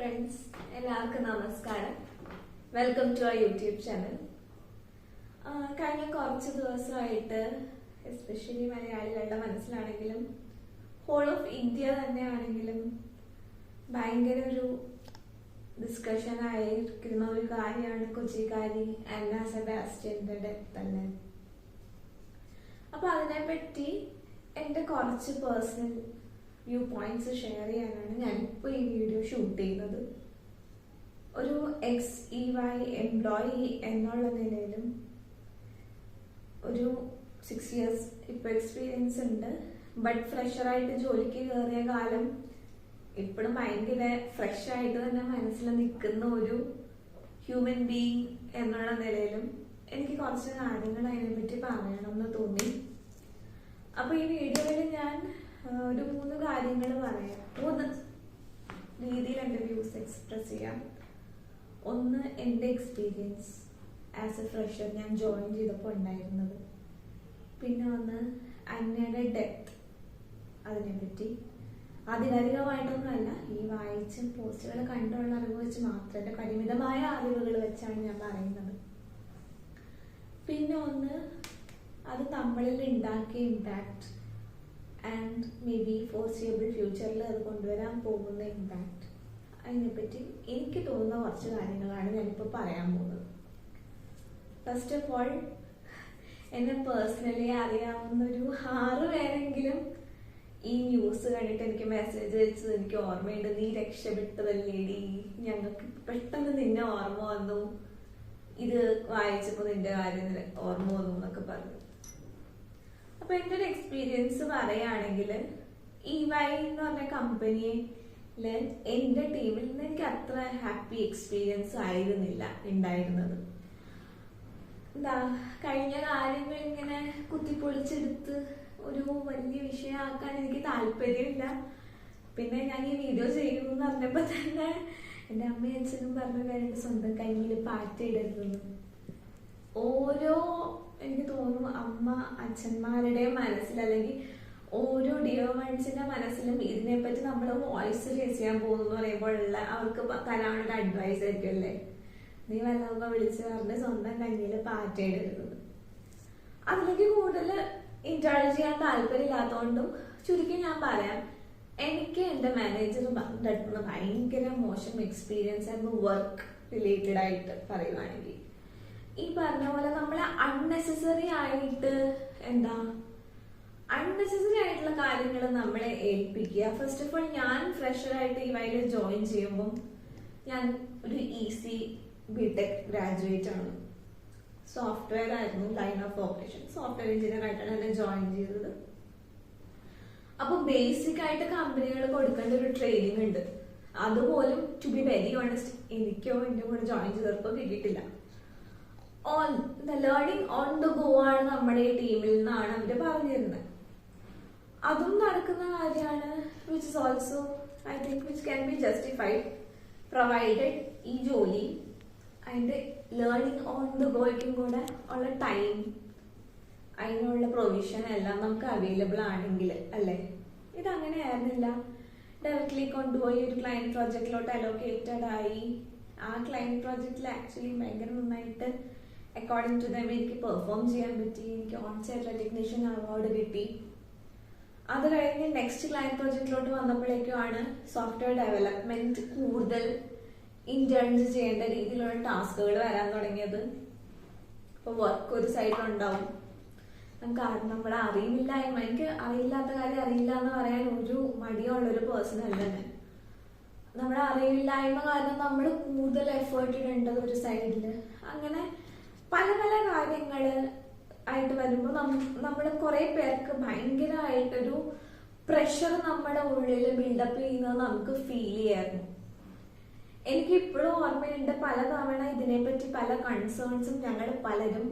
Friends, എല്ലാവർക്കും നമസ്കാരം. Welcome to our YouTube channel. കഴിഞ്ഞ കുറച്ച് ദിവസമായിട്ട് എസ്പെഷ്യലി മലയാളികളുടെ മനസ്സിലാണെങ്കിലും ഹോൾ ഓഫ് ഇന്ത്യ തന്നെയാണെങ്കിലും ഭയങ്കര ഒരു ഡിസ്കഷൻ ആയിരിക്കുന്ന ഒരു കാര്യമാണ് കൊച്ചിക്കാരി അന്ന സെബാസ്റ്റ്യന്റെ ഡെത്ത് തന്നെ. അപ്പൊ അതിനെപ്പറ്റി എൻ്റെ കുറച്ച് പേഴ്സണൽ വ്യൂ പോയിന്റ്സ് ഷെയർ ചെയ്യാനാണ് ഞാനിപ്പോൾ ഈ വീഡിയോ ഷൂട്ട് ചെയ്യുന്നത്. ഒരു XEY എംപ്ലോയി എന്നുള്ള നിലയിലും ഒരു 6 years ഇപ്പോൾ എക്സ്പീരിയൻസ് ഉണ്ട്. ബട്ട് ഫ്രഷറായിട്ട് ജോലിക്ക് കയറിയ കാലം ഇപ്പോഴും ഭയങ്കര ഫ്രഷ് ആയിട്ട് തന്നെ മനസ്സിൽ നിൽക്കുന്ന ഒരു ഹ്യൂമൻ ബീയിങ് എന്നുള്ള നിലയിലും എനിക്ക് കുറച്ച് കാര്യങ്ങൾ അതിനെപ്പറ്റി പറയണമെന്ന് തോന്നി. അപ്പൊ ഈ വീഡിയോയിൽ ഞാൻ ഒരു 3 കാര്യങ്ങൾ പറയാം. 3 രീതിയിൽ എൻ്റെ വ്യൂസ് എക്സ്പ്രസ് ചെയ്യാം. ഒന്ന്, എൻ്റെ എക്സ്പീരിയൻസ് ആസ് എ ഫ്രഷർ ഞാൻ ജോയിൻ ചെയ്തപ്പോൾ ഉണ്ടായിരുന്നത്. പിന്നെ ഒന്ന്, അന്നയുടെ ഡെത്ത്, അതിനെപ്പറ്റി ആധികാരികമായിട്ടൊന്നുമല്ല, ഈ വായിച്ച പോസ്റ്റുകൾ കണ്ടുള്ള അറിവ് വെച്ച് മാത്രം, എൻ്റെ പരിമിതമായ അറിവുകൾ വെച്ചാണ് ഞാൻ പറയുന്നത്. പിന്നെ ഒന്ന്, അത് നമ്മളിൽ ഉണ്ടാക്കിയ ഇമ്പാക്ട് ആൻഡ് മേ ബി ഫോർസിയബിൾ ഫ്യൂച്ചറിൽ അത് കൊണ്ടുവരാൻ പോകുന്ന ഇമ്പാക്ട്, അതിനെപ്പറ്റി എനിക്ക് തോന്നുന്ന കുറച്ച് കാര്യങ്ങളാണ് ഞാനിപ്പോൾ പറയാൻ പോകുന്നത്. ഫസ്റ്റ് ഓഫ് ഓൾ, എന്നെ പേഴ്സണലി അറിയാവുന്നൊരു 6 പേരെങ്കിലും ഈ ന്യൂസ് കണ്ടിട്ട് എനിക്ക് മെസ്സേജ് അയച്ചത് എനിക്ക് ഓർമ്മയുണ്ട്. നീ രക്ഷപ്പെട്ടതല്ലേടി, ഞങ്ങൾക്ക് പെട്ടെന്ന് നിന്നെ ഓർമ്മ വന്നു, ഇത് വായിച്ചപ്പോൾ നിന്റെ കാര്യം ഓർമ്മ വന്നു എന്നൊക്കെ പറഞ്ഞു. അപ്പൊ എൻ്റെ ഒരു എക്സ്പീരിയൻസ് പറയുകയാണെങ്കിൽ, EY എന്ന് പറഞ്ഞ കമ്പനിയില് എൻ്റെ ടീമിൽ നിന്ന് എനിക്ക് അത്ര ഹാപ്പി എക്സ്പീരിയൻസ് ആയിരുന്നില്ല ഉണ്ടായിരുന്നത്. കഴിഞ്ഞ കാര്യങ്ങൾ ഇങ്ങനെ കുത്തിപ്പൊളിച്ചെടുത്ത് ഒരു വലിയ വിഷയമാക്കാൻ എനിക്ക് താല്പര്യമില്ല. പിന്നെ ഞാൻ ഈ വീഡിയോ ചെയ്യുമെന്ന് പറഞ്ഞപ്പോ തന്നെ എൻ്റെ അമ്മയും അച്ഛനും പറഞ്ഞ കാര്യം സ്വന്തം കയ്യിൽ പാറ്റയിടരുതെന്ന്. എനിക്ക് തോന്നുന്നു അമ്മ അച്ഛന്മാരുടെ മനസ്സിൽ, അല്ലെങ്കിൽ ഓരോ ഡിയർ വൺസിന്റെ മനസ്സിലും ഇതിനെപ്പറ്റി നമ്മൾ വോയിസ് റേസ് ചെയ്യാൻ പോകുന്നു പറയുമ്പോഴുള്ള അവർക്ക് തരാനുള്ള അഡ്വൈസ് ആയിരിക്കും അല്ലേ, നീ വല്ലതൊക്കെ വിളിച്ച് പറഞ്ഞ് സ്വന്തം കഞ്ഞിയിൽ പാറ്റയിടരുത്. അതിലേക്ക് കൂടുതൽ ഇൻട്രോഡ്യൂസ് ചെയ്യാൻ താല്പര്യമില്ലാത്തതുകൊണ്ടും ചുരുക്കി ഞാൻ പറയാം, എനിക്ക് എൻ്റെ മാനേജർ പറഞ്ഞിട്ടുള്ള ഭയങ്കര മോശം എക്സ്പീരിയൻസ് ആയിരുന്നു വർക്ക് റിലേറ്റഡ് ആയിട്ട് പറയുവാണെങ്കിൽ. ഈ പറഞ്ഞ പോലെ നമ്മളെ അൺനെസസറി ആയിട്ടുള്ള കാര്യങ്ങൾ നമ്മളെ ഏൽപ്പിക്കുക. ഫസ്റ്റ് ഓഫ് ഓൾ, ഞാൻ ഫ്രഷറായിട്ട് EYയിൽ ജോയിൻ ചെയ്യുമ്പോൾ ഞാൻ ഒരു EC BTech ഗ്രാജുവേറ്റ് ആണ്. സോഫ്റ്റ്വെയർ ആയിരുന്നു line of operation. Software engineer ആയിട്ടാണ് എന്നെ ജോയിൻ ചെയ്തത്. അപ്പൊ ബേസിക് ആയിട്ട് കമ്പനികൾ കൊടുക്കേണ്ട ഒരു ട്രെയിനിങ് ഉണ്ട്. അതുപോലും ടു ബി വെരി ഓണസ്റ്റ് എനിക്കോ എൻ്റെ കൂടെ ജോയിൻ ചെയ്തവർക്കോ കിട്ടിയിട്ടില്ല. ലേണിംഗ് ഓൺ ദ ഗോ ആണ് നമ്മുടെ ഈ ടീമിൽ നിന്നാണ് അവര് പറഞ്ഞിരുന്നത്. അതും നടക്കുന്ന കാര്യമാണ്, which is also I think which can be justified provided ഈ ജോലി അതിന്റെ ലേണിംഗ് ഓൺ ദ ഗോയ്ക്കും കൂടെ ഉള്ള ടൈം, അതിനുള്ള പ്രൊവിഷൻ എല്ലാം നമുക്ക് അവൈലബിൾ ആണെങ്കിൽ അല്ലേ. ഇതങ്ങനെ ആയിരുന്നില്ല. ഡയറക്ട്ലി കൊണ്ടുപോയി ഒരു ക്ലയന്റ് പ്രോജക്റ്റിലോട്ട് അലോക്കേറ്റഡ് ആയി. ആ ക്ലയന്റ് പ്രോജക്റ്റിൽ ആക്ച്വലി ഭയങ്കര നന്നായിട്ട് അക്കോർഡിംഗ് ടു ദം എനിക്ക് പെർഫോം ചെയ്യാൻ പറ്റി. എനിക്ക് ഓൺസൈറ്റ് റെക്കഗ്നിഷൻ അവാർഡ് കിട്ടി. അത് കഴിഞ്ഞ് നെക്സ്റ്റ് ക്ലയന്റ് പ്രോജക്റ്റിലോട്ട് വന്നപ്പോഴേക്കുമാണ് സോഫ്റ്റ്വെയർ ഡെവലപ്മെന്റ് കൂടുതൽ ഇന്റേൺസ് ചെയ്യേണ്ട രീതിയിലുള്ള ടാസ്കുകൾ വരാൻ തുടങ്ങിയത്. അപ്പൊ വർക്ക് ഒരു സൈഡിലുണ്ടാവും, നമ്മുടെ അറിവില്ലായ്മ, എനിക്ക് അറിയില്ലാത്ത കാര്യം അറിയില്ല എന്ന് പറയാൻ ഒരു മടിയുള്ളൊരു പേഴ്സൺ അല്ല ഞാൻ. നമ്മുടെ അറിവില്ലായ്മ കാരണം നമ്മൾ കൂടുതൽ എഫേർട്ട് ഇടേണ്ടത് ഒരു സൈഡില്. അങ്ങനെ പല പല കാര്യങ്ങള് ആയിട്ട് വരുമ്പോൾ നമ്മൾ കുറെ പേർക്ക് ഭയങ്കരമായിട്ടൊരു പ്രഷർ നമ്മുടെ ഉള്ളിൽ ബിൽഡപ്പ് ചെയ്യുന്നത് നമുക്ക് ഫീൽ ചെയ്യായിരുന്നു. എനിക്ക് ഇപ്പോഴും ഓർമ്മയുണ്ട്, പലതവണ ഇതിനെപ്പറ്റി പല കൺസേൺസും ഞങ്ങൾ പലരും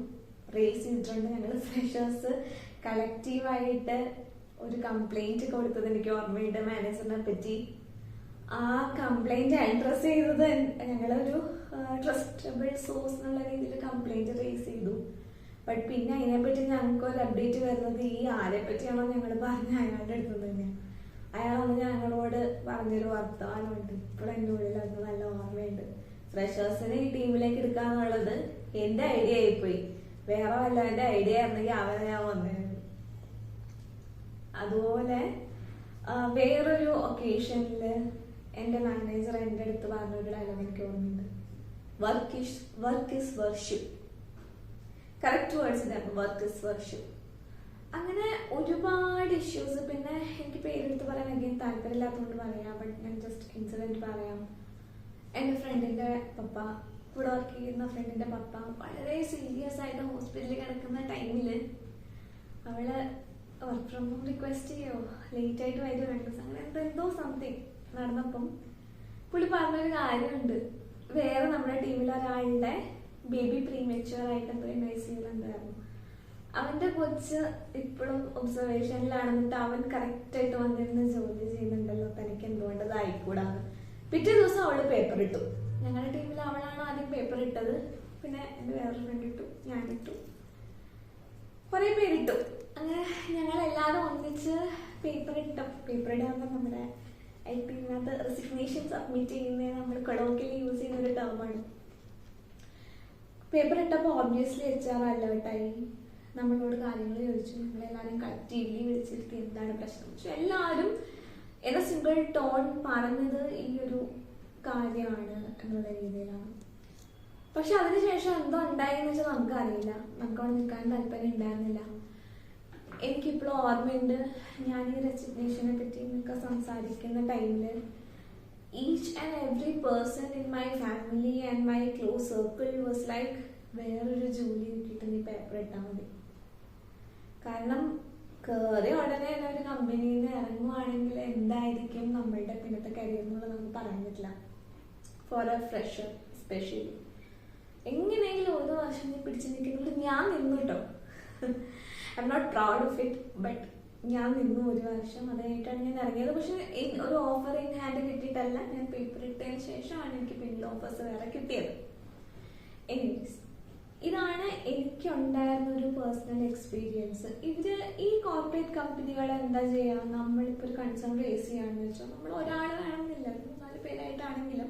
റേസ് ചെയ്തിട്ടുണ്ട്. ഞങ്ങൾ ഫ്രഷേഴ്സ് കളക്റ്റീവായിട്ട് ഒരു കംപ്ലൈന്റ് കൊടുത്തത് എനിക്ക് ഓർമ്മയുണ്ട് മാനേജറിനെ പറ്റി. ആ കംപ്ലൈന്റ് അഡ്രസ് ചെയ്തത് ഞങ്ങളൊരു ട്രസ്റ്റബിൾ സോഴ്സ് എന്നുള്ള രീതിയിൽ കംപ്ലൈന്റ് റേസ് ചെയ്തു. ബട്ട് പിന്നെ അതിനെപ്പറ്റി ഞങ്ങൾക്ക് ഒരു അപ്ഡേറ്റ് വരുന്നത് ഈ ആരെ പറ്റിയാണോ ഞങ്ങൾ പറഞ്ഞ അയാളുടെ അടുത്ത് തന്നെയാണ്. അയാളന്ന് ഞങ്ങളോട് പറഞ്ഞൊരു വർത്തമാനമുണ്ട്, ഇപ്പോൾ എൻ്റെ ഉള്ളിൽ അത് നല്ല ഓർമ്മയുണ്ട്. ഫ്രഷേഴ്സിനെ ഈ ടീമിലേക്ക് എടുക്കാന്നുള്ളത് എന്റെ ഐഡിയ ആയിപ്പോയി, വേറെ വല്ലവന്റെ ഐഡിയ ആയിരുന്നെങ്കിൽ അവനെ ഞാൻ വന്നിരുന്നു. അതുപോലെ വേറൊരു ഒക്കേഷനിൽ എൻ്റെ മാനേജർ എൻ്റെ അടുത്ത് പറഞ്ഞൊരു ഡയലോഗ് എനിക്ക് ഓർമ്മയുണ്ട്. Work is worship. Correct words ഇതാണ്, വർക്ക് ഇസ് വർഷിപ്പ്. അങ്ങനെ ഒരുപാട് ഇഷ്യൂസ്. പിന്നെ എനിക്ക് പേരെടുത്ത് പറയാൻ അഗൈൻ താല്പര്യമില്ലാത്തതുകൊണ്ട് പറയാം, ബട്ട് ഞാൻ ജസ്റ്റ് ഇൻസിഡന്റ് പറയാം. എൻ്റെ ഫ്രണ്ടിന്റെ പപ്പ, ഇവിടെ വർക്ക് ചെയ്യുന്ന ഫ്രണ്ടിന്റെ പപ്പ വളരെ സീരിയസ് ആയിട്ട് ഹോസ്പിറ്റലിൽ കിടക്കുന്ന ടൈമില് അവള് വർക്ക് ഫ്രം ഹോം റിക്വസ്റ്റ് ചെയ്യോ, ലേറ്റ് ആയിട്ട് വരും 2 ദിവസം, അങ്ങനെ എന്തോ സംതിങ് നടന്നപ്പം പുള്ളി പറഞ്ഞൊരു കാര്യമുണ്ട്. വേറെ നമ്മുടെ ടീമിൽ ഒരാളുടെ ബേബി പ്രീമെച്യൂർ ആയിട്ട് എന്തോ ICU ഉണ്ടായിരുന്നു. അവന്റെ കൊച്ച് ഇപ്പോഴും ഒബ്സർവേഷനിലാണെന്നിട്ട് അവൻ കറക്റ്റ് ആയിട്ട് വന്നിരുന്ന് ജോലി ചെയ്യുന്നുണ്ടല്ലോ, തനിക്ക് എന്തുകൊണ്ട് അത് ആയിക്കൂടാന്ന്. പിറ്റേ ദിവസം അവള് പേപ്പർ ഇട്ടു. ഞങ്ങളുടെ ടീമിൽ അവളാണ് ആദ്യം പേപ്പർ ഇട്ടത്, പിന്നെ എൻ്റെ വേറൊരു ഫ്രണ്ട് ഇട്ടു, ഞാനിട്ടു, കുറെ പേരിട്ടു. അങ്ങനെ ഞങ്ങൾ എല്ലാവരും ഒന്നിച്ച് പേപ്പർ ഇടാകുമ്പോൾ നമ്മുടെ LP-നകത്ത് റെസിഗ്നേഷൻ സബ്മിറ്റ് ചെയ്യുന്നത് നമ്മൾ കൊളോക്കിയലി യൂസ് ചെയ്യുന്ന ഒരു ടേമാണ്. പേപ്പർ ഇട്ടപ്പോൾ ഓബ്വിയസ്ലി HR അലേർട്ടായി, നമ്മളോട് കാര്യങ്ങൾ ചോദിച്ചു. നമ്മളെല്ലാവരും കളക്റ്റീവ്ലി വിളിച്ചിരുത്തി എന്താണ് പ്രശ്നം. പക്ഷെ എല്ലാവരും എന്ന സിംഗിൾ ടോൺ പറഞ്ഞത് ഈ ഒരു കാര്യമാണ് എന്നുള്ള രീതിയിലാണ്. പക്ഷെ അതിനുശേഷം എന്തോ ഉണ്ടായെന്ന് വെച്ചാൽ നമുക്കറിയില്ല, നമുക്കവിടെ നിൽക്കാൻ താല്പര്യം ഉണ്ടായിരുന്നില്ല. എനിക്കിപ്പോഴും ഓർമ്മയുണ്ട്, ഞാൻ ഈ റെസിഗ്നേഷനെ പറ്റി നിങ്ങൾക്ക് സംസാരിക്കുന്ന ടൈമിൽ each and every person in my family and my close circle was like, വേറൊരു ജോലി കിട്ടിയിട്ട് നീ പേപ്പർ ഇട്ടാൽ മതി. കാരണം കയറിയ ഉടനെ തന്നെ ഒരു കമ്പനിയിൽ നിന്ന് ഇറങ്ങുവാണെങ്കിൽ എന്തായിരിക്കും നമ്മളുടെ പിന്നത്തെ കരിയർ എന്നുള്ളത് നമുക്ക് പറയാൻ പറ്റില്ല. ഫോർ എ ഫ്രഷർ എസ്പെഷ്യലി എങ്ങനെയെങ്കിലും 1 വർഷം നീ പിടിച്ചു നിൽക്കുന്നുണ്ട്. ഞാൻ നിന്നു കേട്ടോ, I am not proud of it, but ഞാൻ നിന്നു 1 വർഷം. അതായിട്ടാണ് ഞാൻ ഇറങ്ങിയത്. പക്ഷെ ഒരു ഓഫർ ഇൻ ഹാൻഡ് കിട്ടിയിട്ടല്ല, ഞാൻ പേപ്പർ ഇട്ടതിന് ശേഷമാണ് എനിക്ക് പിന്നിൽ ഓഫേഴ്സ് വേറെ കിട്ടിയത്. എനിവേസ്, ഇതാണ് എനിക്കുണ്ടായിരുന്ന ഒരു പേഴ്സണൽ എക്സ്പീരിയൻസ്. ഈ കോർപ്പറേറ്റ് കമ്പനികൾ എന്താ ചെയ്യുക, നമ്മളിപ്പോൾ ഒരു കൺസേൺ റേസ് ചെയ്യാന്ന് വെച്ചാൽ നമ്മൾ ഒരാൾ വേണമെന്നില്ല, 3-4 പേരായിട്ടാണെങ്കിലും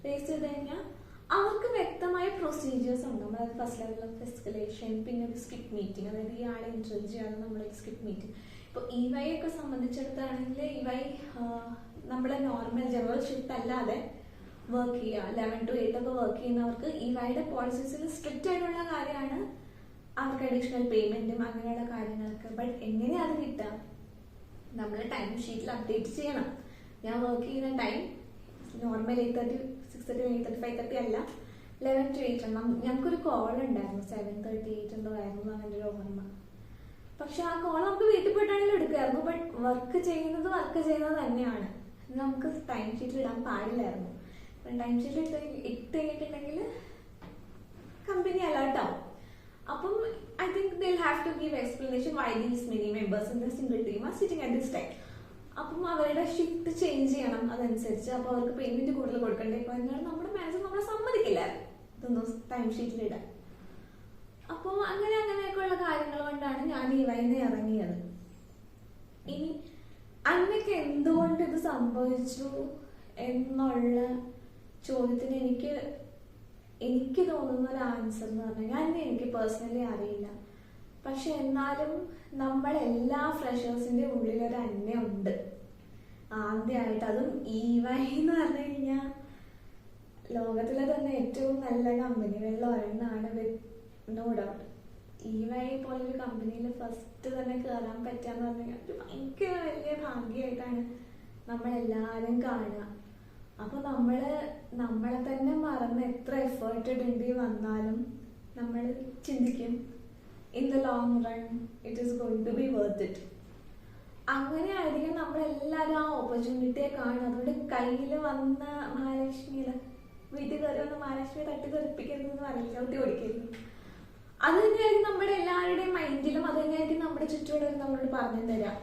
റേസ് ചെയ്ത് കഴിഞ്ഞാൽ അവർക്ക് വ്യക്തമായ പ്രൊസീജിയേഴ്സ് ഉണ്ട്. അതായത് ഫസ്റ്റ് ലെവൽ ഓഫ് എസ്കലേഷൻ, പിന്നെ ഒരു സ്കിപ്പ് മീറ്റിംഗ്, അതായത് ഈ ആളെ ഇൻട്രൊഡ്യൂസ് ചെയ്യാതെ നമ്മളൊരു സ്കിപ്പ് മീറ്റിംഗ്. ഇപ്പോൾ EY ഒക്കെ സംബന്ധിച്ചിടത്താണെങ്കിൽ EY നമ്മളെ നോർമൽ ജനറൽ ഷിഫ്റ്റ് അല്ലാതെ വർക്ക് ചെയ്യുക, 11 to 8 ഒക്കെ വർക്ക് ചെയ്യുന്നവർക്ക് EYയുടെ പോളിസീസിൽ സ്ട്രിക്റ്റ് ആയിട്ടുള്ള കാര്യമാണ് അവർക്ക് അഡീഷണൽ പേയ്മെന്റും അങ്ങനെയുള്ള കാര്യങ്ങളൊക്കെ. ബട്ട് എങ്ങനെയാണ് അത് കിട്ടുക, നമ്മൾ ടൈം ഷീറ്റിൽ അപ്ഡേറ്റ് ചെയ്യണം. ഞാൻ വർക്ക് ചെയ്യുന്ന ടൈം നോർമൽ 8:30, 6:30, 8:30, 5:30 അല്ല, 11 to 8 ആണ്. ഞങ്ങൾക്കൊരു കോൾ ഉണ്ടായിരുന്നു 7:30, 8 എന്തോ ആയിരുന്നു അങ്ങനെ ഒരു ഓർമ്മ. പക്ഷെ ആ കോൾ നമുക്ക് വീട്ടിൽ പോയിട്ടാണെങ്കിലും എടുക്കായിരുന്നു, ബട്ട് വർക്ക് ചെയ്യുന്നത് തന്നെയാണ്. നമുക്ക് ടൈം ഷീറ്റിൽ ഇടാൻ പാടില്ലായിരുന്നു. ടൈം ഷീറ്റിൽ ഇട്ട് കഴിഞ്ഞിട്ടുണ്ടെങ്കിൽ കമ്പനി അലേർട്ട് ആവും. അപ്പം I think they will have to give explanation why these many members in the single team are sitting at this time. അപ്പം അവരുടെ ഷിഫ്റ്റ് ചേഞ്ച് ചെയ്യണം അതനുസരിച്ച്. അപ്പോൾ അവർക്ക് പേയ്മെന്റ് കൂടുതൽ കൊടുക്കണ്ടേ. ഇപ്പോൾ എന്നാൽ നമ്മുടെ മാനേജർ നമ്മളെ സമ്മതിക്കില്ലായിരുന്നു ഇതൊന്നും ടൈം ഷീറ്റിലിടാൻ. അപ്പോൾ അങ്ങനെയൊക്കെയുള്ള കാര്യങ്ങൾ കൊണ്ടാണ് ഞാൻ EYന്ന് ഇറങ്ങിയത്. ഇനി അന്നൊക്കെ എന്തുകൊണ്ട് ഇത് സംഭവിച്ചു എന്നുള്ള ചോദ്യത്തിന് എനിക്ക് തോന്നുന്ന ഒരു ആൻസർ എന്ന് പറഞ്ഞാൽ എനിക്ക് പേഴ്സണലി അറിയില്ല. പക്ഷെ എന്നാലും നമ്മളെല്ലാ ഫ്രഷേഴ്സിന്റെ ഉള്ളിൽ ഒരു അന്യുണ്ട് ആദ്യമായിട്ട്. അതും EY എന്ന് പറഞ്ഞു കഴിഞ്ഞാൽ ലോകത്തിലെ തന്നെ ഏറ്റവും നല്ല കമ്പനികളിൽ ഒരെണ്ണമാണ്, വിത്ത് നോ ഡൗട്ട്. EY പോലൊരു കമ്പനിയിൽ ഫസ്റ്റ് തന്നെ കയറാൻ പറ്റാന്ന് പറഞ്ഞു കഴിഞ്ഞാൽ ഒരു ഭയങ്കര വലിയ ഭാഗ്യമായിട്ടാണ് നമ്മളെല്ലാവരും കാണുക. അപ്പൊ നമ്മളെ തന്നെ മറന്ന് എത്ര എഫേർട്ട് ഇടേണ്ടി വന്നാലും നമ്മൾ ചിന്തിക്കും in the long run it is going to be worth it. അങ്ങനെ ആയിരിക്കും നമ്മളെല്ലാവരും ആ ഓപ്പർച്യൂണിറ്റിയെ കാണും. അതുകൊണ്ട് കയ്യിൽ വന്ന മഹാലക്ഷ്മിയില് വീട്ടിൽ കയറി വന്ന മഹാലക്ഷ്മി തട്ടി തെറിപ്പിക്കരുതെന്ന് പറയില്ല, ചവിട്ടി ഓടിക്കരുത്. അത് തന്നെയായിരിക്കും നമ്മുടെ എല്ലാവരുടെയും മൈൻഡിലും, അത് തന്നെയായിരിക്കും നമ്മുടെ ചുറ്റുപാടും നമ്മളോട് പറഞ്ഞു തരാം.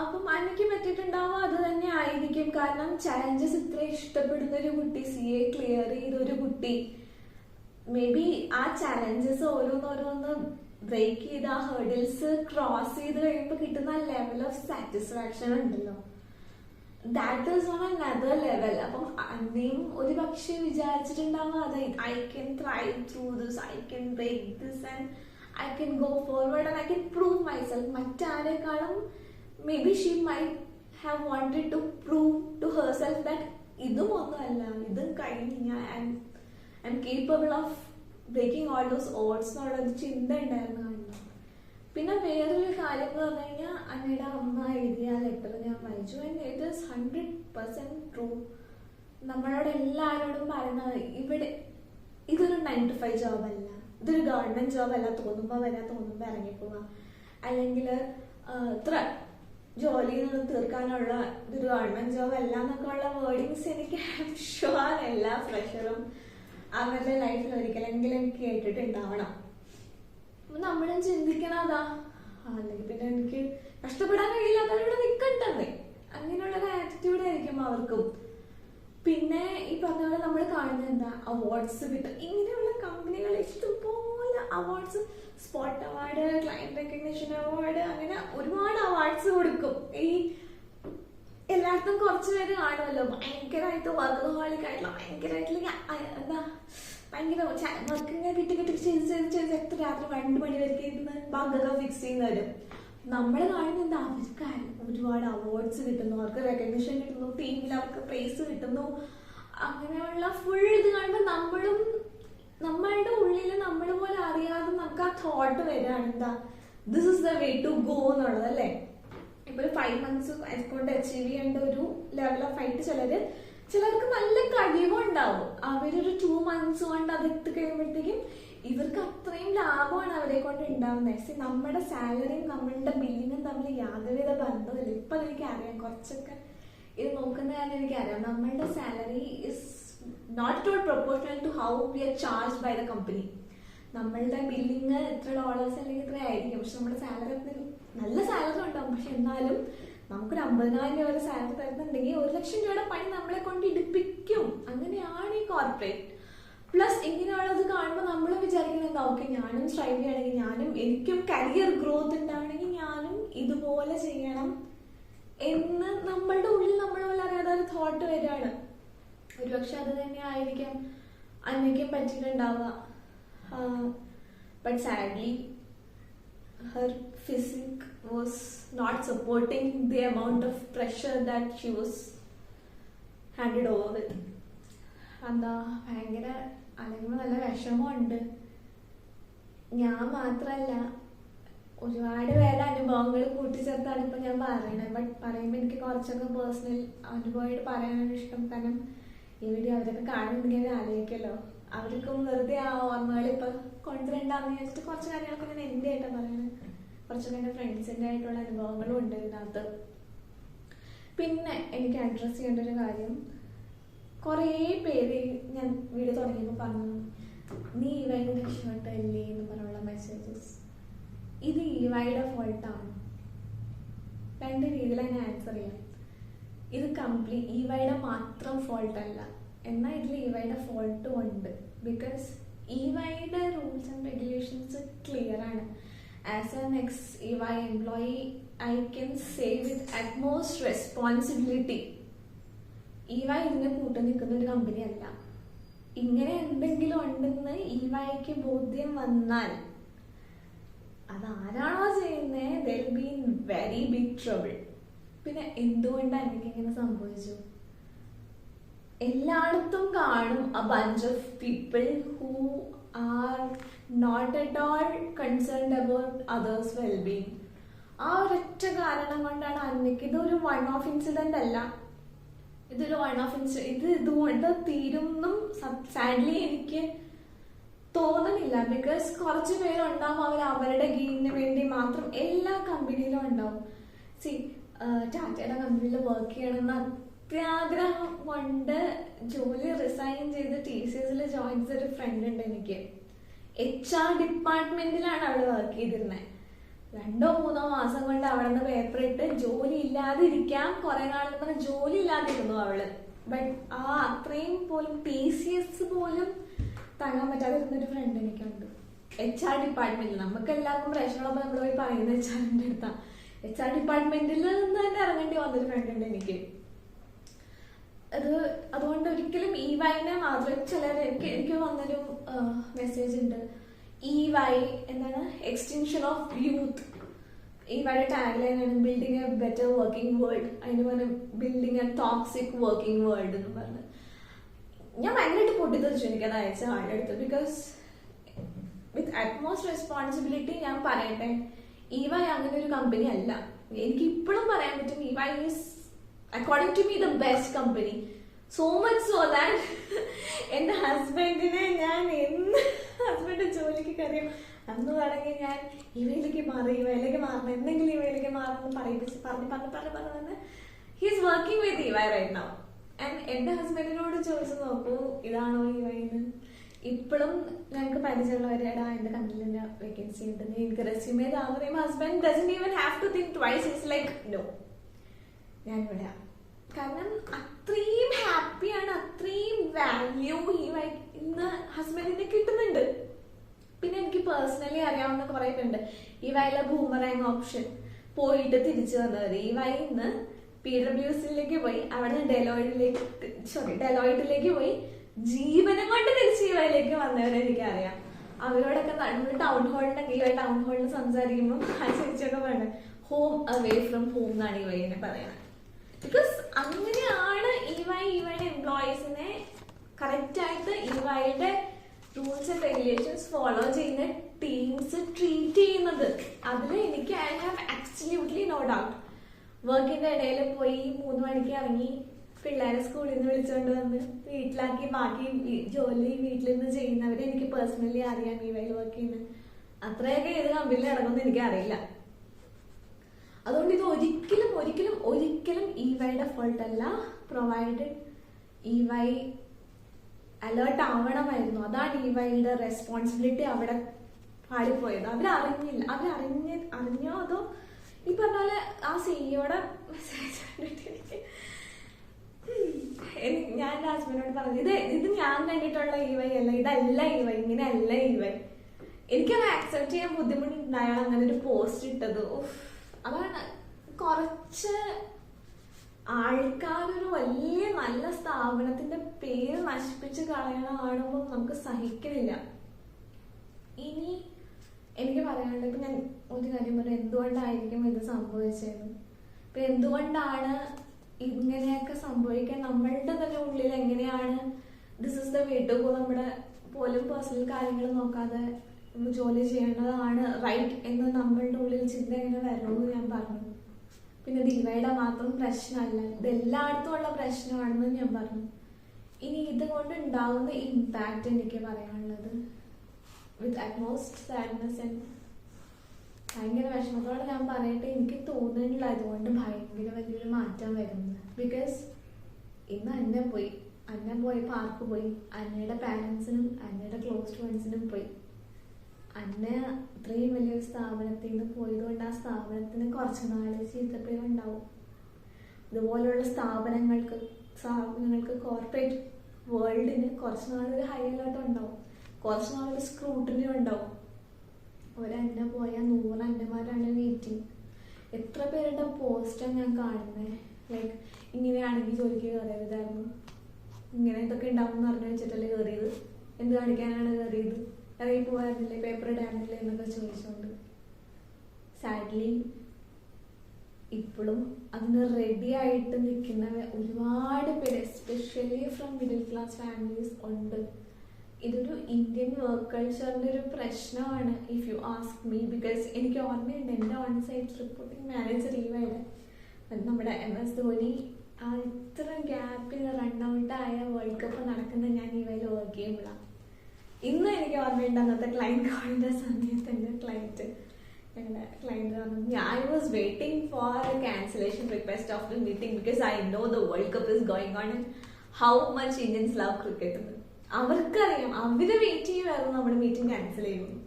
അപ്പം എനിക്ക് പറ്റിയിട്ടുണ്ടാവുക അത് തന്നെ ആയിരിക്കും. കാരണം ചാലഞ്ചസ് ഇത്ര ഇഷ്ടപ്പെടുന്ന ഒരു കുട്ടി, CA ക്ലിയർ ചെയ്തൊരു കുട്ടി, മേ ബി ആ ചാലഞ്ചസ് ഓരോന്നോരോന്ന് ബ്രേക്ക് ചെയ്ത് ആ ഹേർഡിൽസ് ക്രോസ് ചെയ്ത് കഴിയുമ്പോൾ കിട്ടുന്ന ലെവൽ ഓഫ് സാറ്റിസ്ഫാക്ഷൻ ഉണ്ടല്ലോ, that is on another level. അപ്പം അന്നേം ഒരു പക്ഷെ വിചാരിച്ചിട്ടുണ്ടാവും അതെ I can thrive through this, I can break this and I can go forward and I can prove myself. മറ്റാരെക്കാളും may be she might have wanted to prove to herself that ഇതും ഒന്നുമല്ല, ഇതും കഴിഞ്ഞ് ഞാൻ I M capable of breaking all those odds എന്നുള്ളൊരു ചിന്ത ഉണ്ടായിരുന്നു കാണുന്നു. പിന്നെ വേറൊരു കാര്യം എന്ന് പറഞ്ഞു കഴിഞ്ഞാൽ അന്നയുടെ അമ്മ എഴുതിയ ലെറ്റർ ഞാൻ വായിച്ചു ആൻഡ് ഇറ്റ് ഈസ് 100% ട്രൂ. നമ്മളോട് എല്ലാവരോടും പറയുന്നത് ഇവിടെ ഇതൊരു 9 to 5 ജോബല്ല, ഇതൊരു ഗവൺമെന്റ് ജോബ് അല്ല, തോന്നുമ്പോൾ വരാ തോന്നുമ്പോൾ ഇറങ്ങിപ്പോവുക, അല്ലെങ്കിൽ ഇത്ര ജോലി തീർക്കാനുള്ള ഇതൊരു ഗവൺമെന്റ് ജോബ് അല്ല എന്നൊക്കെ ഉള്ള വേർഡിങ്സ് എനിക്ക് ഷുവർ എല്ലാ ഫ്രഷറും അവരുടെ ലൈഫിൽ ഒരിക്കലെങ്കിലും കേട്ടിട്ടുണ്ടാവണം. അപ്പൊ നമ്മളും ചിന്തിക്കണം അതാ, അല്ലെങ്കിൽ പിന്നെ എനിക്ക് കഷ്ടപ്പെടാൻ കഴിയില്ല, അതവിടെ നിൽക്കണ്ടേ, അങ്ങനെയുള്ളൊരു ആറ്റിറ്റ്യൂഡ് ആയിരിക്കും അവർക്കും. പിന്നെ ഈ പറഞ്ഞ പോലെ നമ്മൾ കാണുന്നത് എന്താ, അവാർഡ്സ് കിട്ടും. ഇങ്ങനെയുള്ള കമ്പനികൾ ഇഷ്ടംപോലെ awards, spot award, client recognition award, അങ്ങനെ ഒരുപാട് അവാർഡ്സ് കൊടുക്കും. ഈ എല്ലായിടത്തും കുറച്ച് പേര് കാണുമല്ലോ ഭയങ്കരമായിട്ട് വർക്കഹോളിക് ആയിട്ടുള്ള, ഭയങ്കരമായിട്ടുള്ള എന്താ ഭയങ്കര വർക്കിങ്ങനെ കിട്ടി ചെയ്ത് എത്ര രാത്രി 2 മണി വരെ ഇരുന്ന് ബഗ്ഗൊക്കെ ഫിക്സ് ചെയ്യുന്നവരും. നമ്മൾ കാണുന്നത് എന്താ, അവർക്ക് ഒരുപാട് അവാർഡ്സ് കിട്ടുന്നു, അവർക്ക് റെക്കഗ്നിഷൻ കിട്ടുന്നു, ടീമിൽ അവർക്ക് പ്രൈസ് കിട്ടുന്നു, അങ്ങനെയുള്ള ഫുൾ ഇത് കാണുമ്പോൾ നമ്മളുടെ ഉള്ളിൽ നമ്മൾ പോലെ അറിയാതെ നമുക്ക് ആ തോട്ട് വരികയാണ് എന്താ, this is the way to go എന്നുള്ളത് അല്ലേ. ഇപ്പൊ ഒരു 5 months കൊണ്ട് അച്ചീവ് ചെയ്യേണ്ട ഒരു ലെവൽ ഓഫ് ആയിട്ട് ചിലർക്ക് നല്ല കഴിവുണ്ടാവും, അവരൊരു 2 months കൊണ്ട് അത് എത്തിക്കഴിയുമ്പോഴത്തേക്കും ഇവർക്ക് അത്രയും ലാഭമാണ് അവരെ കൊണ്ട് ഉണ്ടാവുന്നത്. നമ്മുടെ സാലറിയും നമ്മളുടെ ബില്ലിങ്ങും തമ്മിൽ യാതൊരുവിധ ബന്ധമില്ല. ഇപ്പൊ എനിക്കറിയാം, കുറച്ചൊക്കെ ഇത് നോക്കുന്ന കാര്യം എനിക്കറിയാം, നമ്മളുടെ salary is not at all proportional to how we are charge by the company. നമ്മളുടെ ബില്ലിങ് എത്ര ഡോളേഴ്സ് അല്ലെങ്കിൽ ഇത്ര ആയിരിക്കും, പക്ഷെ നമ്മുടെ സാലറി നല്ല സാലറി ഉണ്ടാവും, പക്ഷെ എന്നാലും നമുക്കൊരു 50,000 രൂപ സാലറി തരുന്നുണ്ടെങ്കിൽ 1,00,000 രൂപയുടെ പണി നമ്മളെ കൊണ്ട് ഇടിപ്പിക്കും. അങ്ങനെയാണ് ഈ കോർപ്പറേറ്റ്. പ്ലസ് ഇങ്ങനെയുള്ളത് കാണുമ്പോൾ നമ്മൾ വിചാരിക്കുന്നത് ഓക്കെ ഞാനും സ്ട്രൈവ് ചെയ്യണമെങ്കിൽ എനിക്കും കരിയർ ഗ്രോത്ത് ഉണ്ടാവണമെങ്കിൽ ഞാനും ഇതുപോലെ ചെയ്യണം എന്ന് നമ്മളുടെ ഉള്ളിൽ നമ്മൾ പോലെ അറിയാതെ ഒരു തോട്ട് വരികയാണ്. ഒരുപക്ഷെ അത് തന്നെ ആയിരിക്കാം അന്നയ്ക്കും പറ്റിയിട്ടുണ്ടാവുക. But sadly her physique was not supporting the amount of pressure that she was handed over with. എന്താ ഭയങ്കര അല്ലെങ്കിൽ നല്ല വിഷമമുണ്ട്. ഞാൻ മാത്രല്ല ഒരുപാട് പേരുടെ അനുഭവങ്ങൾ കൂട്ടിച്ചേർത്താണ് ഇപ്പൊ ഞാൻ പറയുന്നത്. ബട്ട് പറയുമ്പോൾ എനിക്ക് കുറച്ചൊക്കെ പേഴ്സണൽ അനുഭവമായിട്ട് പറയാനാണ് ഇഷ്ടം. കാരണം ഈ വീഡിയോ അവരൊക്കെ കാണുന്നുണ്ടെങ്കിൽ ആലോചിക്കല്ലോ, അവർക്കും വെറുതെ ആ ഓർമ്മകൾ ഇപ്പൊ കൊണ്ടുവരണ്ടാന്ന് വിചാരിച്ചിട്ട് കുറച്ച് കാര്യങ്ങളൊക്കെ ഞാൻ എൻ്റെ ആയിട്ടാണ് പറയുന്നത്. കുറച്ചൊക്കെ എൻ്റെ ഫ്രണ്ട്സിൻ്റെ ആയിട്ടുള്ള അനുഭവങ്ങളും ഉണ്ട് ഇതിനകത്ത്. പിന്നെ എനിക്ക് അഡ്രസ് ചെയ്യേണ്ട ഒരു കാര്യം, കുറേ പേര് ഞാൻ വീഡിയോ തുടങ്ങിയപ്പോൾ പറഞ്ഞു നീ ഈവൈനെ രക്ഷപ്പെട്ടല്ലേ എന്ന് പറഞ്ഞുള്ള മെസ്സേജസ്. ഇത് ഈവൈയുടെ ഫോൾട്ടാണ്. 2 രീതിയിൽ ഞാൻ ആൻസർ ചെയ്യാം. ഇത് കംപ്ലീറ്റ് ഈവൈയുടെ മാത്രം ഫോൾട്ട് അല്ല, എന്നാൽ ഇതിൽ ഈവൈയുടെ ഫോൾട്ടും ഉണ്ട്. ബിക്കോസ് ഈവൈയുടെ റൂൾസ് ആൻഡ് റെഗുലേഷൻസ് ക്ലിയർ ആണ്. As an ex-EY employee, I can say with utmost responsibility, EY ഇതിനെ കൂട്ടു നിൽക്കുന്ന ഒരു കമ്പനി അല്ല. ഇങ്ങനെ എന്തെങ്കിലും ഉണ്ടെന്ന് EYക്ക് ബോധ്യം വന്നാൽ അതാരാണോ ചെയ്യുന്നത് there will be in very big trouble. പിന്നെ എന്തുകൊണ്ടാണ് എനിക്കിങ്ങനെ സംഭവിച്ചു? എല്ലായിടത്തും കാണും a bunch of people who are not at all concerned about others' well-being. ആ ഒരൊറ്റ കാരണം കൊണ്ടാണ് അന്നയ്ക്ക് ഇതൊരു വൺ ഓഫ് ഇൻസിഡന്റ് അല്ല, ഇതൊരു വൺ ഓഫ് ഇൻസിഡന്റ് ഇതുകൊണ്ട് തീരുന്നും സാഡ്ലി എനിക്ക് തോന്നുന്നില്ല. ബിക്കോസ് കുറച്ച് പേരുണ്ടാവും അവർ അവരുടെ ഗെയിമിന് വേണ്ടി മാത്രം എല്ലാ കമ്പനിയിലും ഉണ്ടാവും. ടാറ്റയുടെ കമ്പനിയിൽ വർക്ക് ചെയ്യണമെന്ന് അത്യാഗ്രഹം കൊണ്ട് ജോലി റിസൈൻ ചെയ്ത് TCSൽ ജോയിൻ ചെയ്ത ഒരു ഫ്രണ്ട് ഉണ്ട് എനിക്ക്. HR ഡിപ്പാർട്ട്മെന്റിലാണ് അവള് വർക്ക് ചെയ്തിരുന്നത്. 2-3 മാസം കൊണ്ട് അവിടെ നിന്ന് പേപ്പർ ഇട്ട് ജോലി ഇല്ലാതിരിക്കാം, കുറെ നാളിൽ പറഞ്ഞ ജോലി ഇല്ലാതിരുന്നു അവള്. ബട്ട് ആ അത്രയും പോലും TCS പോലും താങ്ങാൻ പറ്റാതിരുന്നൊരു ഫ്രണ്ട് എനിക്കുണ്ട്. HR ഡിപ്പാർട്ട്മെന്റിൽ നമുക്ക് എല്ലാവർക്കും പ്രശ്നമുള്ളപ്പോൾ നമ്മൾ പോയി പറയുന്നത് HR-ന്റെ അടുത്താണ്. HR ഡിപ്പാർട്ട്മെന്റിൽ നിന്ന് തന്നെ ഇറങ്ങേണ്ടി വന്നൊരു ഫ്രണ്ട് ഉണ്ട് എനിക്ക്. അതുകൊണ്ട് ഒരിക്കലും EYനെ മാത്രം എനിക്ക് വന്നൊരു മെസ്സേജ് ഉണ്ട്, EY എന്താണ് എക്സ്റ്റൻഷൻ ഓഫ് യൂത്ത്. EYയുടെ ടാഗ് ലൈൻ ആണ് building a better working world. അതിന് പറഞ്ഞ building a toxic working world എന്ന് പറഞ്ഞ് ഞാൻ ഭയങ്കരമായിട്ട് പൊട്ടിത്തെറിച്ചു എനിക്കത് അയച്ച ആളുടെ അടുത്ത്. ബിക്കോസ് വിത്ത് അറ്റ്മോസ്റ്റ് റെസ്പോൺസിബിലിറ്റി ഞാൻ പറയട്ടെ, EY അങ്ങനെ ഒരു കമ്പനി അല്ല. എനിക്ക് ഇപ്പോഴും പറയാൻ പറ്റും EY is according to me the best company. So much so that എന്റെ ഹസ്ബൻഡിനെ ഞാൻ ഹസ്ബൻഡ് ജോലിക്ക് കയറിയും അന്ന് തുടങ്ങി ഞാൻ ഇവയിലേക്ക് മാറണം, എന്തെങ്കിലും ഇവയിലേക്ക് മാറണം പറയിപ്പിച്ച് പറഞ്ഞ് he's working with EY right now. And എന്റെ ഹസ്ബൻഡിനോട് ചോദിച്ചു നോക്കൂ ഇതാണോ EYന്ന്. ഇപ്പോഴും ഞങ്ങൾക്ക് പരിചയമുള്ളവരെടാ എന്റെ കമ്പനിയിൽ വേക്കൻസി ഉണ്ട്, എനിക്ക് റെസ്യൂമേ താന്ന് പറയുമ്പോൾ husband doesn't even have to think twice. It's like no, ഞാനിവിടെ. കാരണം അത്രയും ഹാപ്പിയാണ്, അത്രയും വാല്യൂ ഇന്ന് ഹസ്ബൻഡിന് കിട്ടുന്നുണ്ട്. പിന്നെ എനിക്ക് പേഴ്സണലി അറിയാവുന്ന കുറെ പേരുണ്ട്. EYയിലെ ബൂമറാങ് ഓപ്ഷൻ പോയിട്ട് തിരിച്ചു വന്നവർ. EY ഇന്ന് PwCയിലേക്ക് പോയി, അവിടെ ഡെലോയിറ്റിലേക്ക് പോയി ജീവനം കൊണ്ട് തിരിച്ച് EYയിലേക്ക് വന്നവരെ എനിക്കറിയാം. അവരോടൊക്കെ നമ്മൾ ടൗൺ ഹാളിൽ സംസാരിക്കുമ്പോൾ ചേച്ചിയൊക്കെ പറയണേ ഹോം അവേ ഫ്രം ഹോം എന്നാണ് EYനെ പറയണത്. ബിക്കോസ് അങ്ങനെയാണ് EYയുടെ എംപ്ലോയീസിനെ കറക്റ്റായിട്ട് EYയുടെ റൂൾസ് ആൻഡ് റെഗുലേഷൻസ് ഫോളോ ചെയ്യുന്ന ടീംസ് ട്രീറ്റ് ചെയ്യുന്നത്. അതിൽ എനിക്ക് I have absolutely no doubt. വർക്കിന്റെ ഇടയിൽ പോയി 3 മണിക്ക് ഇറങ്ങി പിള്ളേരെ സ്കൂളിൽ നിന്ന് വിളിച്ചുകൊണ്ട് വന്ന് വീട്ടിലാക്കി ബാക്കി ജോലി വീട്ടിൽ നിന്ന് ചെയ്യുന്നവരെ എനിക്ക് പേഴ്സണലി അറിയാം. EYയിൽ വർക്ക് ചെയ്യുന്നത് അത്രയൊക്കെ ഏത് കമ്പനിയിൽ ഇറങ്ങുമെന്ന് എനിക്ക് അറിയില്ല. അതുകൊണ്ട് ഇത് ഒരിക്കലും EYയുടെ ഫോൾട്ട് അല്ല. പ്രൊവൈഡഡ് EY അലേർട്ട് ആവണമായിരുന്നു. അതാണ് EYയുടെ റെസ്പോൺസിബിലിറ്റി അവിടെ പാടിപ്പോയത്. അറിഞ്ഞോ അതോ ഈ പറഞ്ഞ പോലെ ആ സിഇഒയുടെ മെസ്സേജ് കണ്ടിട്ട് ഞാൻ എൻ്റെ ഹസ്ബൻഡിനോട് പറഞ്ഞു ഇത് ഞാൻ കണ്ടിട്ടുള്ള EY അല്ല, ഇതല്ല EY, ഇങ്ങനെയല്ല EY. എനിക്കത് ആക്സെപ്റ്റ് ചെയ്യാൻ ബുദ്ധിമുട്ടുണ്ടായാൽ അങ്ങനെ ഒരു പോസ്റ്റ് ഇട്ടത്. അതാണ് കുറച്ച് ആൾക്കാരൊരു വലിയ നല്ല സ്ഥാപനത്തിന്റെ പേര് നശിപ്പിച്ച് കളയണ കാണുമ്പോൾ നമുക്ക് സഹിക്കുന്നില്ല. ഇനി എനിക്ക് പറയാനുള്ളത്, ഇപ്പൊ ഞാൻ ഒരു കാര്യം പറയാം, എന്തുകൊണ്ടായിരിക്കും ഇത് സംഭവിച്ചത്, ഇപ്പൊ എന്തുകൊണ്ടാണ് ഇങ്ങനെയൊക്കെ സംഭവിക്കാൻ നമ്മളുടെ തന്നെ ഉള്ളിൽ എങ്ങനെയാണ് this is the way to go, നമ്മുടെ പോലും പേഴ്സണൽ കാര്യങ്ങൾ നോക്കാതെ ജോലി ചെയ്യേണ്ടതാണ് റൈറ്റ് എന്ന് നമ്മളുടെ ഉള്ളിൽ ചിന്ത എങ്ങനെ വരണമെന്ന് ഞാൻ പറഞ്ഞു. പിന്നെ EYയുടെ മാത്രം പ്രശ്നമല്ല, ഇത് എല്ലായിടത്തും ഉള്ള പ്രശ്നമാണെന്ന് ഞാൻ പറഞ്ഞു. ഇനി ഇതുകൊണ്ട് ഉണ്ടാകുന്ന ഇമ്പാക്റ്റ് എനിക്ക് പറയാനുള്ളത് വിത്ത് അറ്റ്മോസ്റ്റ് സാഡ്നെസ് ആൻഡ് ഭയങ്കര വിഷമത്തോടെ ഞാൻ പറയട്ടെ, എനിക്ക് തോന്നുന്നില്ല അതുകൊണ്ട് ഭയങ്കര വലിയൊരു മാറ്റം വരുന്നത്. ബിക്കോസ് ഇന്ന് അന്ന പോയി പാർക്ക് പോയി, അന്നയുടെ പാരൻസിനും അന്നയുടെ ക്ലോസ് ഫ്രണ്ട്സിനും പോയി. അന്ന ഇത്രയും വലിയൊരു സ്ഥാപനത്തിൽ നിന്ന് പോയതുകൊണ്ട് ആ സ്ഥാപനത്തിന് കുറച്ച് നാള് ചീത്തപ്പേരുണ്ടാവും. ഇതുപോലുള്ള സ്ഥാപനങ്ങൾക്ക് കോർപ്പറേറ്റ് വേൾഡിന് കുറച്ച് നാളൊരു ഹൈ അലേർട്ട് ഉണ്ടാവും, കുറച്ച് നാളൊരു സ്ക്രൂട്ടിനി ഉണ്ടാവും. ഒരന്ന പോയാൽ 100 അന്നമാരാണ് വെയിറ്റിംഗ്. എത്ര പേരുടെ പോസ്റ്റാണ് ഞാൻ കാണുന്നത്, ലൈക്ക് ഇങ്ങനെയാണെങ്കിൽ ജോലിക്ക് കയറിയതായിരുന്നു, ഇങ്ങനെ ഇതൊക്കെ ഉണ്ടാവും എന്ന് പറഞ്ഞു വെച്ചിട്ടല്ലേ കയറിയത്, എന്ത് കാണിക്കാനാണ് കയറിയത്, ഇറങ്ങി പോകാറില്ലേ, പേപ്പർ ഇടാറില്ലേ എന്നൊക്കെ ചോദിച്ചുകൊണ്ട്. സാഡ്ലി ഇപ്പോഴും അതിന് റെഡി ആയിട്ട് നിൽക്കുന്ന ഒരുപാട് പേര്, especially from middle class families ഉണ്ട്. ഇതൊരു ഇന്ത്യൻ വർക്ക് കൾച്ചറിന്റെ ഒരു പ്രശ്നമാണ് if you ask me. Because എനിക്ക് ഓർമ്മയുണ്ട് എൻ്റെ ഓൺ സൈറ്റ് റിപ്പോർട്ടിംഗ് മാനേജർ EYയുടെ നമ്മുടെ MS ധോനി ആ ഇത്ര ഗ്യാപ്പിൽ റൺഔട്ടായ വേൾഡ് കപ്പ് നടക്കുന്നത് ഞാൻ EYയിൽ വർക്ക് ചെയ്യുമ്പോഴാണ്. ഇന്ന് എനിക്ക് ഓർമ്മയുണ്ട് അന്നത്തെ ക്ലയൻറ്റ് കോളിൻ്റെ സമയത്ത് എൻ്റെ ക്ലയൻറ്റ് പറഞ്ഞു, I was waiting for a cancellation request of the meeting because I know the World Cup is going on and how much Indians love cricket. അവർക്കറിയാം, അവര് വെയിറ്റ് ചെയ്യുമായിരുന്നു നമ്മുടെ മീറ്റിംഗ് ക്യാൻസൽ ചെയ്യുന്നു.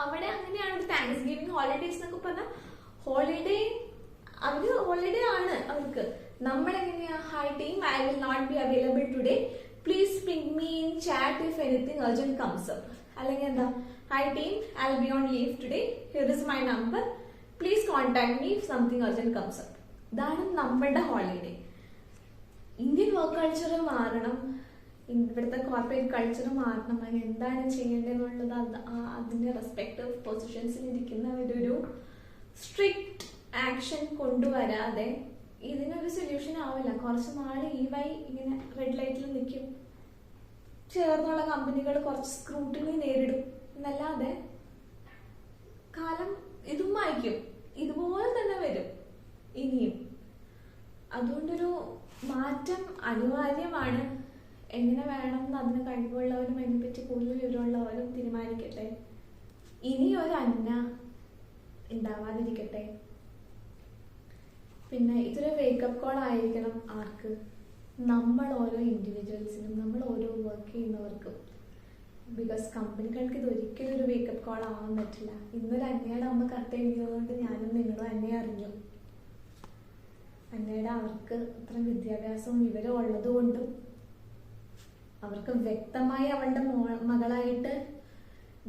അവിടെ അങ്ങനെയാണ് താങ്ക്സ് ഗിവിംഗ് ഹോളിഡേസ് എന്നൊക്കെ പറഞ്ഞാൽ holiday ആണ് അവർക്ക്. നമ്മളെങ്ങനെയാ, hi team I will not be available today, please ping me in chat if anything urgent comes up. അല്ലെങ്കിൽ എന്താ, Hi team, I'll be on leave today. Here is my number. Please contact me if something urgent comes up. ഇതാണ് നമ്മളുടെ holiday. Indian work culture മാറണം, ഇവിടുത്തെ corporate culture മാറണം. അതിന് എന്താണ് ചെയ്യേണ്ടതെന്നുള്ളത് അതിൻ്റെ റെസ്പെക്റ്റീവ് പൊസിഷൻസിൽ ഇരിക്കുന്നവരൊരു സ്ട്രിക്റ്റ് ആക്ഷൻ കൊണ്ടുവരാതെ ഇതിനൊരു സൊല്യൂഷൻ ആവില്ല. കുറച്ച് നാൾ ഇങ്ങനെ റെഡ് ലൈറ്റിൽ നിൽക്കും, ചേർന്നുള്ള കമ്പനികൾ കുറച്ച് സ്ക്രൂട്ടിനി നേരിടും എന്നല്ലാതെ കാലം ഇതും വായിക്കും, ഇതുപോലെ തന്നെ വരും ഇനിയും. അതുകൊണ്ടൊരു മാറ്റം അനിവാര്യമാണ്. എങ്ങനെ വേണം എന്ന് അതിന് കഴിവുള്ളവരും അതിനെപ്പറ്റി കൂടുതൽ വിവരമുള്ളവരും തീരുമാനിക്കട്ടെ. ഇനി ഒരു അന്ന ഉണ്ടാവാതിരിക്കട്ടെ. പിന്നെ ഇതൊരു വേക്കപ്പ് കോൾ ആയിരിക്കണം ആർക്ക്? നമ്മൾ ഓരോ ഇൻഡിവിജ്വൽസിനും, നമ്മൾ ഓരോ വർക്ക് ചെയ്യുന്നവർക്കും. ബിക്കോസ് കമ്പനികൾക്ക് ഇത് ഒരിക്കലും ഒരു വേക്കപ്പ് കോൾ ആവാൻ പറ്റില്ല. ഇന്നൊരു അന്നയുടെ അമ്മ കത്ത് എഴുതിയതുകൊണ്ട് ഞാനും നിങ്ങളും അന്നയെ അറിഞ്ഞു. അന്നയുടെ അവർക്ക് അത്ര വിദ്യാഭ്യാസവും വിവരവും ഉള്ളത് കൊണ്ടും അവർക്ക് വ്യക്തമായി അവളുടെ മകളായിട്ട്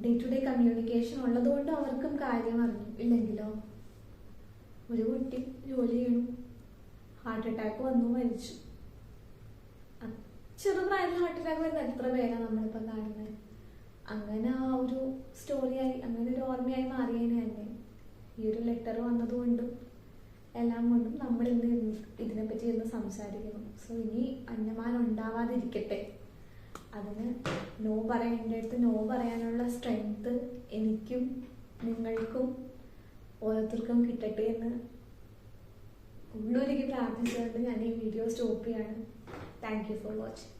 ഡേ ടു ഡേ കമ്മ്യൂണിക്കേഷൻ ഉള്ളത് കൊണ്ടും അവർക്കും കാര്യം അറിഞ്ഞു. ഇല്ലെങ്കിലോ ഒരു കുട്ടി ജോലി ചെയ്യണു, ഹാർട്ട് അറ്റാക്ക് വന്നു മരിച്ചു. ചെറുപ്രായത്തിൽ ഹാർട്ട് അറ്റാക്ക് വരുന്ന എത്ര പേരാണ് നമ്മളിപ്പോൾ കാണുന്നത്. അങ്ങനെ ആ ഒരു സ്റ്റോറിയായി, അങ്ങനെ ഒരു ഓർമ്മയായി മാറിയതിന് തന്നെ ഈ ഒരു ലെറ്റർ വന്നതുകൊണ്ടും എല്ലാം കൊണ്ടും നമ്മൾ ഇന്ന് ഇതിനെപ്പറ്റി ഇന്ന് സംസാരിക്കുന്നു. സോ ഇനി അന്നമാനം ഉണ്ടാവാതിരിക്കട്ടെ. അതിന് നോ പറയാൻ, എൻ്റെ അടുത്ത് നോ പറയാനുള്ള സ്ട്രെങ്ത് എനിക്കും നിങ്ങൾക്കും ഓരോരുത്തർക്കും കിട്ടട്ടെ എന്ന് ഉള്ളൂരിക്ക് പ്രാർത്ഥിച്ചുകൊണ്ട് ഞാൻ ഈ വീഡിയോ സ്റ്റോപ്പ് ചെയ്യാണ്. Thank you for watching.